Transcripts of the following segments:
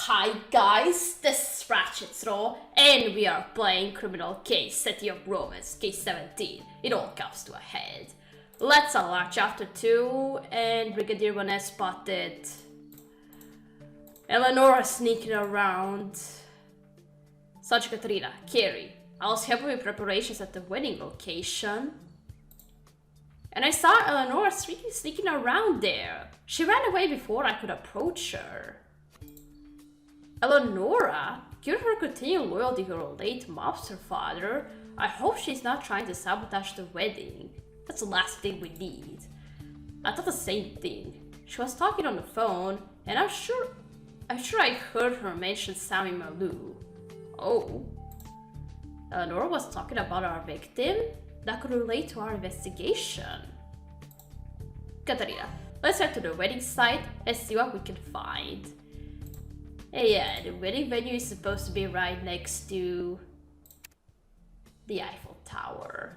Hi guys, this is Ratchet and we are playing Criminal Case, City of Romance, Case 17. It all comes to a head. Let's unlock Chapter 2, and Brigadier 1 has spotted Eleonora sneaking around. Sergeant Katrina, Carrie, I was helping with preparations at the wedding location. And I saw Eleonora sneaking around there. She ran away before I could approach her. Eleonora? Given her continued loyalty to her late mobster father, I hope she's not trying to sabotage the wedding. That's the last thing we need. I thought the same thing. She was talking on the phone, and I'm sure I heard her mention Sammy Malou. Oh. Eleonora was talking about our victim? That could relate to our investigation. Katarina, let's head to the wedding site and see what we can find. Hey, yeah, the wedding venue is supposed to be right next to the Eiffel Tower.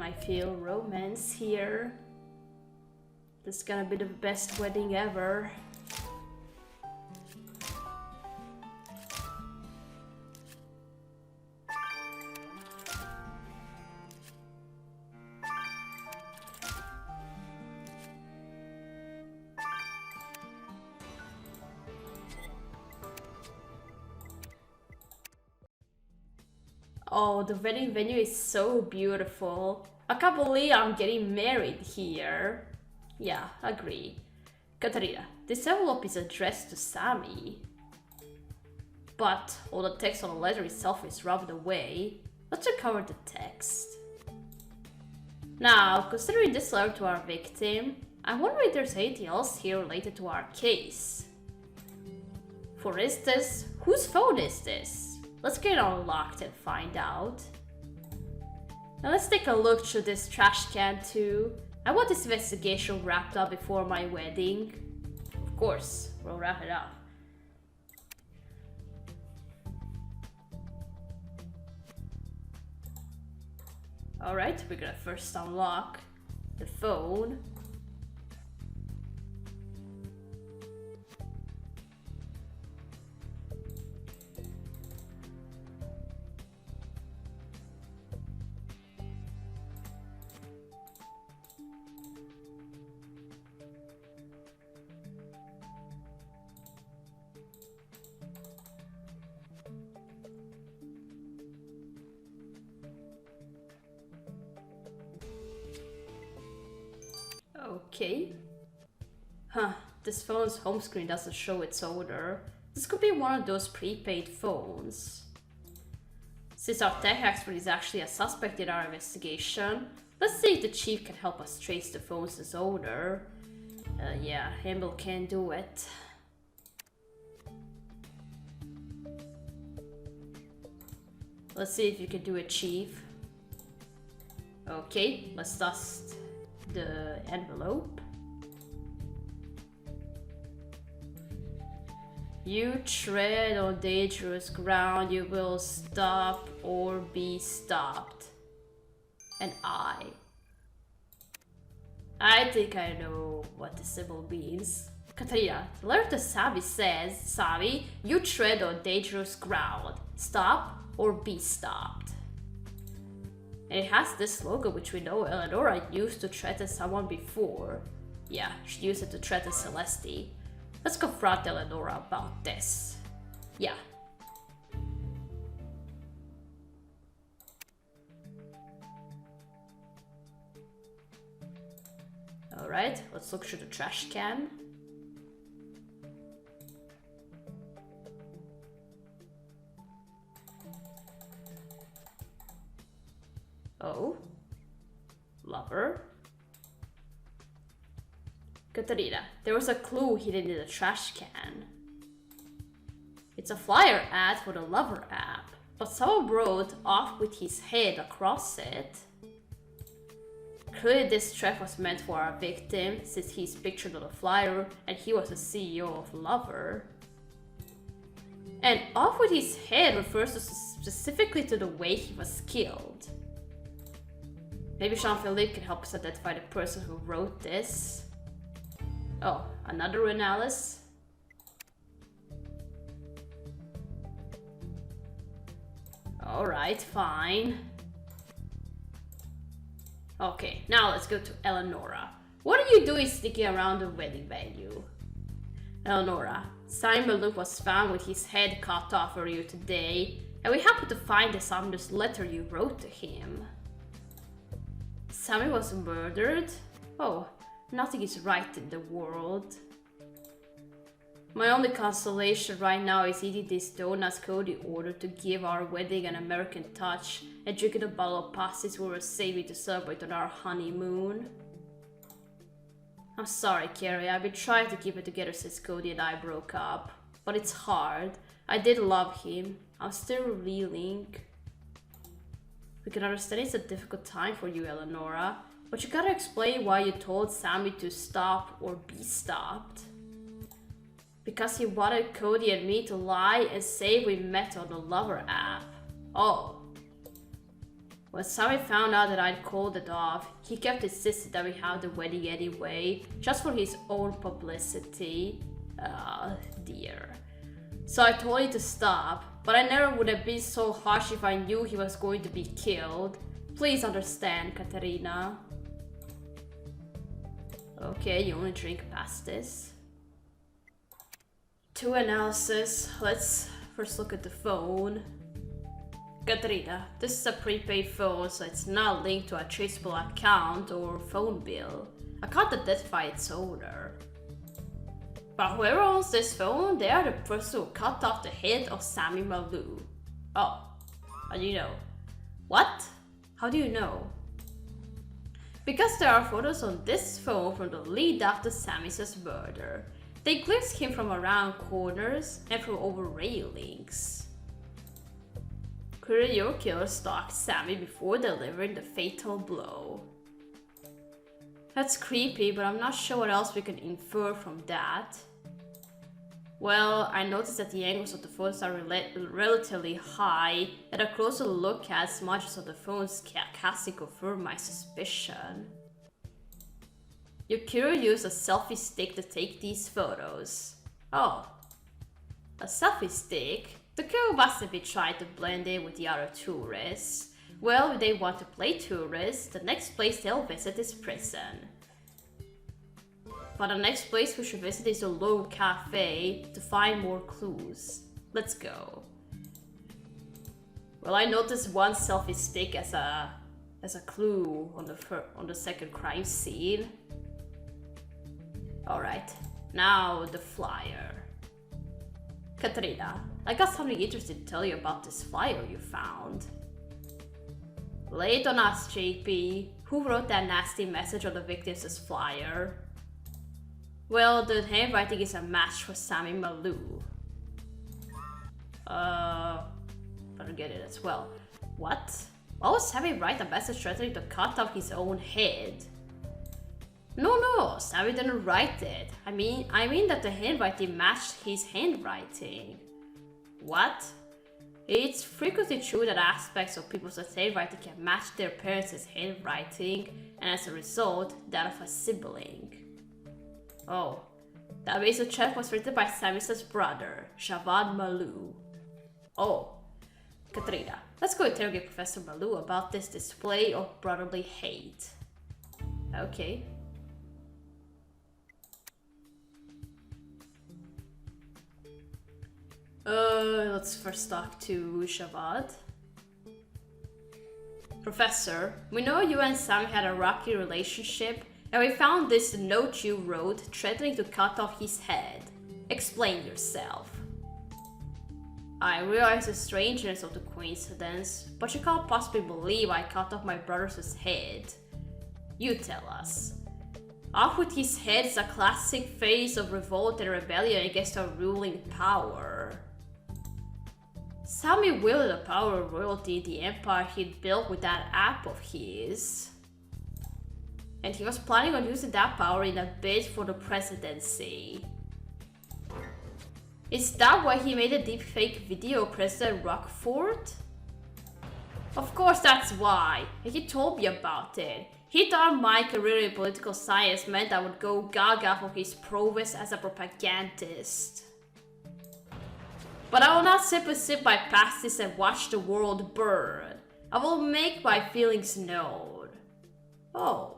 I feel romance here. This is gonna be the best wedding ever. Oh, the wedding venue is so beautiful. I can't believe I'm getting married here. Yeah, agree. Katarina, this envelope is addressed to Sammy. But all the text on the letter itself is rubbed away. Let's recover the text. Now, considering this letter to our victim, I wonder if there's anything else here related to our case. For instance, whose phone is this? Let's get it unlocked and find out. Now let's take a look through this trash can too. I want this investigation wrapped up before my wedding. Of course, we'll wrap it up. Alright, we're gonna first unlock the phone. Okay. Huh, this phone's home screen doesn't show its owner. This could be one of those prepaid phones. Since our tech expert is actually a suspect in our investigation, let's see if the chief can help us trace the phone's owner. Yeah, Hamill can do it. Let's see if you can do it, Chief. Okay, let's dust the envelope. You tread on dangerous ground, you will stop or be stopped. And I think I know what the symbol means. Katarina, the letter to Sammy says, Sammy, you tread on dangerous ground. Stop or be stopped. And it has this logo which we know Eleonora used to threaten someone before. Yeah, she used it to threaten Celeste. Let's confront Eleonora about this. Yeah. Alright, let's look through the trash can. Oh. Lover. Katarina, there was a clue hidden in the trash can. It's a flyer ad for the Lover app, but someone wrote off with his head across it. Clearly this threat was meant for our victim, since he's pictured on the flyer and he was the CEO of Lover. And off with his head refers to specifically to the way he was killed. Maybe Jean-Philippe can help us identify the person who wrote this. Oh, another analysis? Alright, fine. Okay, now let's go to Eleonora. What are you doing sneaking around the wedding venue? Eleonora, Simon Luke was found with his head cut off earlier today, and we happened to find this on this letter you wrote to him. Sammy was murdered? Oh, nothing is right in the world. My only consolation right now is eating these donuts Cody ordered to give our wedding an American touch and drinking a bottle of pasties we were saving to celebrate on our honeymoon. I'm sorry, Carrie, I've been trying to keep it together since Cody and I broke up. But it's hard. I did love him. I'm still reeling. We can understand it's a difficult time for you, Eleonora, but you gotta explain why you told Sammy to stop or be stopped. Because he wanted Cody and me to lie and say we met on the Lover app. Oh. When Sammy found out that I'd called it off, he kept insisting that we have the wedding anyway, just for his own publicity. Dear. So I told him to stop, but I never would have been so harsh if I knew he was going to be killed. Please understand, Katerina. Okay, you only drink past this. 2 analysis. Let's first look at the phone. Katerina, this is a prepaid phone, so it's not linked to a traceable account or phone bill. I can't identify its owner. But whoever owns this phone, they are the person who cut off the head of Sammy Malou. Oh, how do you know? What? How do you know? Because there are photos on this phone from the lead up to Sammy's murder. They glimpsed him from around corners and from over railings. Could your killer stalk Sammy before delivering the fatal blow? That's creepy, but I'm not sure what else we can infer from that. Well, I noticed that the angles of the photos are relatively high, and a closer look at smudges of the phones casting confirmed my suspicion. Your killer used a selfie stick to take these photos. Oh, a selfie stick? The killer must have been trying to blend in with the other tourists. Well, if they want to play tourists, the next place they'll visit is prison. But the next place we should visit is a local cafe to find more clues. Let's go. Well, I noticed one selfie stick as a clue on the second crime scene. Alright, now the flyer. Katrina, I got something interesting to tell you about this flyer you found. Lay it on us, JP. Who wrote that nasty message on the victim's flyer? Well, the handwriting is a match for Sammy Malou. Better get it as well. What? Why would Sammy write a message threatening to cut off his own head? No, Sammy didn't write it. I mean that the handwriting matched his handwriting. What? It's frequently true that aspects of people's handwriting can match their parents' handwriting, and as a result, that of a sibling. Oh, that means the check was written by Sammy's brother, Javad Malou. Oh, Katrina, let's go interrogate Professor Malou about this display of brotherly hate. Okay. Let's first talk to Javad. Professor, we know you and Sammy had a rocky relationship, and we found this note you wrote threatening to cut off his head. Explain yourself. I realize the strangeness of the coincidence, but you can't possibly believe I cut off my brother's head. You tell us. Off with his head is a classic phase of revolt and rebellion against a ruling power. Sammy wielded the power of royalty in the empire he'd built with that app of his. And he was planning on using that power in a bid for the presidency. Is that why he made a deepfake video of President Rockford? Of course that's why. He told me about it. He thought my career in political science meant I would go gaga for his prowess as a propagandist. But I will not simply sit by past this and watch the world burn. I will make my feelings known. Oh.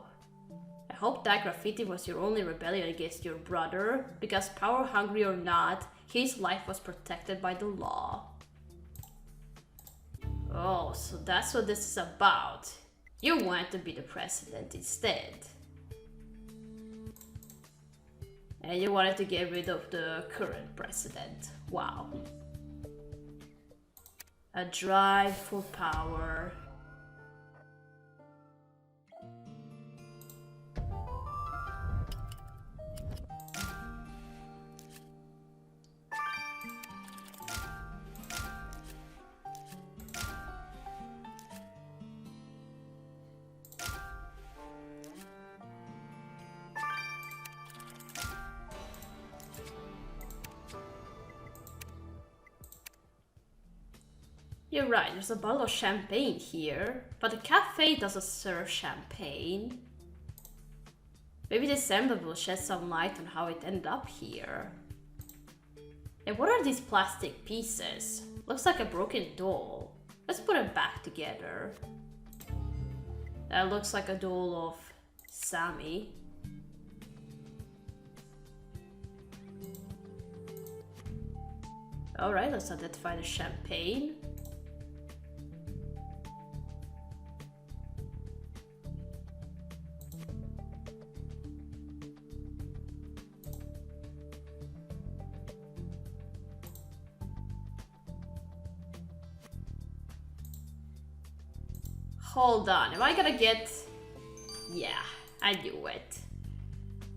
I hope that graffiti was your only rebellion against your brother, because power hungry or not, his life was protected by the law. Oh, so that's what this is about. You want to be the president instead. And you wanted to get rid of the current president. Wow. A drive for power. You're right, there's a bottle of champagne here, but the cafe doesn't serve champagne. Maybe this emblem will shed some light on how it ended up here. And what are these plastic pieces? Looks like a broken doll. Let's put it back together. That looks like a doll of Sammy. Alright, let's identify the champagne. Hold on, am I gonna get... Yeah, I knew it.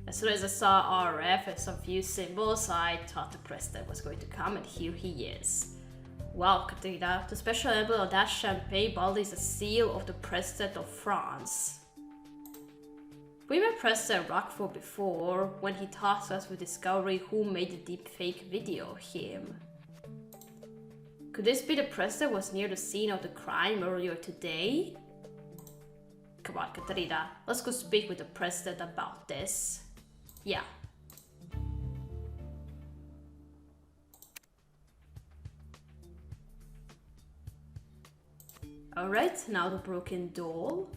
As soon as I saw RF and some few symbols, I thought the president was going to come, and here he is. Wow, Katrina, the special emblem of that champagne bottle is a seal of the president of France. We met President Rockford before, when he tasked us with discovering who made the deepfake video of him. Could this be the president who was near the scene of the crime earlier today? Come on, Katarina, let's go speak with the president about this. Yeah. Alright, now the broken doll.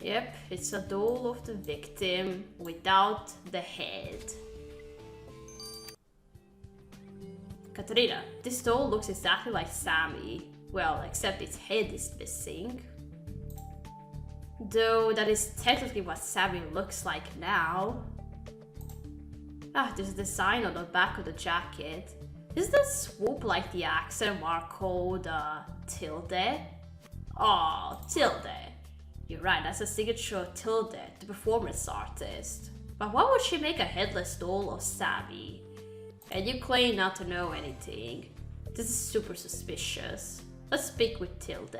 Yep, it's a doll of the victim without the head. Katarina, this doll looks exactly like Sammy. Well, except its head is missing. Though that is technically what Sammy looks like now. Ah, there's a design on the back of the jacket. Isn't that swoop like the accent mark called tilde? Oh, tilde. You're right, that's a signature of Tilde, the performance artist. But why would she make a headless doll of Sammy? And you claim not to know anything. This is super suspicious. Let's speak with Tilde.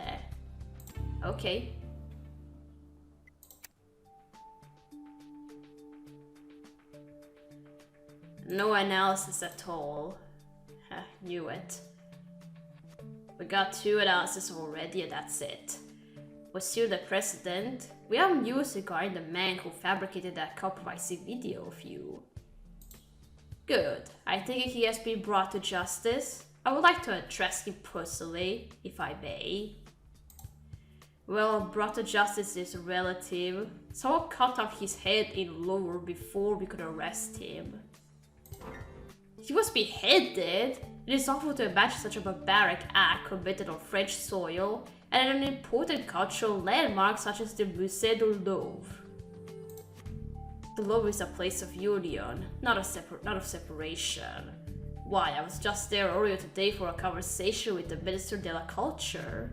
Okay. No analysis at all. Knew it. We got 2 analyses already and that's it. Was you the president? We have news regarding the man who fabricated that compromising video of you. Good. I think he has been brought to justice. I would like to address him personally, if I may. Well, brought to justice is relative. Someone cut off his head in Lower before we could arrest him. He was beheaded? It is awful to imagine such a barbaric act committed on French soil and an important cultural landmark such as the Musée du Louvre. The Louvre is a place of union, not of separation. Why, I was just there earlier today for a conversation with the Minister de la Culture.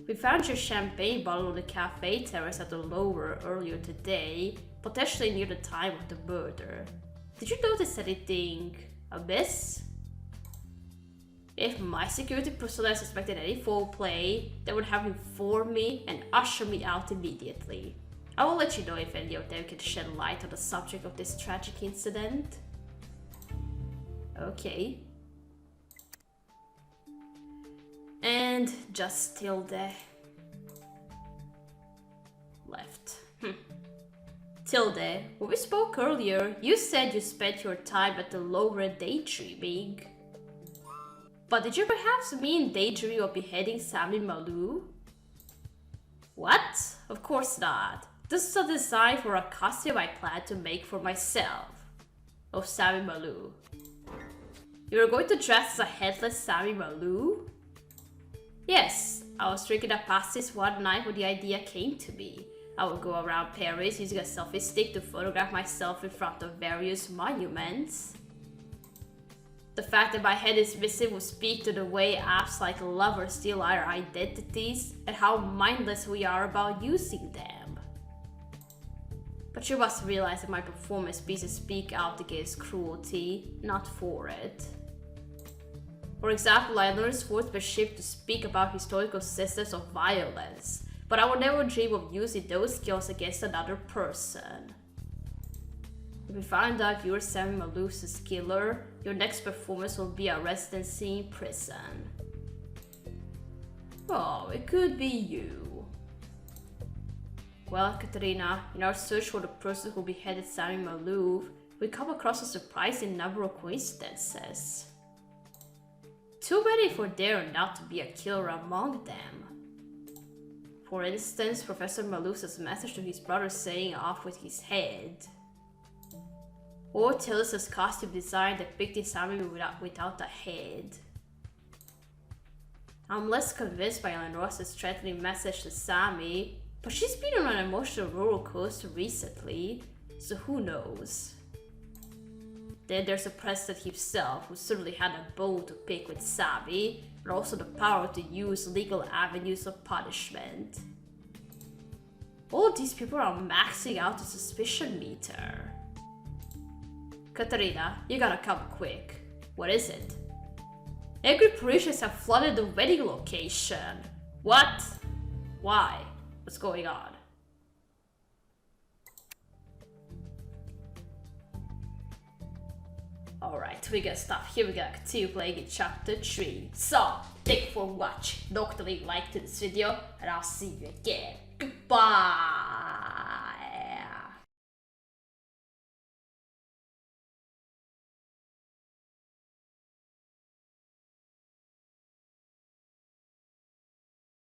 We found your champagne bottle on the cafe terrace at the Louvre earlier today, potentially near the time of the murder. Did you notice anything amiss? If my security personnel suspected any foul play, they would have informed me and usher me out immediately. I will let you know if any of them can shed light on the subject of this tragic incident. Okay. And just Tilde left. Tilde, when we spoke earlier, you said you spent your time at the lower daydreaming. But did you perhaps mean daydreaming of beheading Sammy Malou? What? Of course not. This is a design for a costume I plan to make for myself. Of Sammy Malou. You're going to dress as a headless Sammy Malou? Yes, I was drinking a pastis one night when the idea came to me. I would go around Paris using a selfie stick to photograph myself in front of various monuments. The fact that my head is missing will speak to the way apps like Lover steal our identities and how mindless we are about using them. But you must realize that my performance pieces speak out against cruelty, not for it. For example, I learned sportsmanship to speak about historical systems of violence, but I would never dream of using those skills against another person. If we find out you're Sammy Malou's killer, your next performance will be a residency in prison. Oh, it could be you. Well, Katerina, in our search for the person who beheaded Sammy Malou, we come across a surprising number of coincidences. Too many for there not to be a killer among them. For instance, Professor Malou's message to his brother saying off with his head. Or Tillis' costume design depicting Sammy without a head. I'm less convinced by Eleanor's threatening message to Sammy, but she's been on an emotional roller coaster recently, so who knows. Then there's the president himself, who certainly had a bone to pick with Sammy, but also the power to use legal avenues of punishment. All of these people are maxing out the suspicion meter. Katerina, you gotta come quick. What is it? Angry Parisians have flooded the wedding location. What? Why? What's going on? Alright, we gotta stop here. We gotta continue playing in chapter 3. So, thank you for watching. Don't leave a like to this video, and I'll see you again. Goodbye!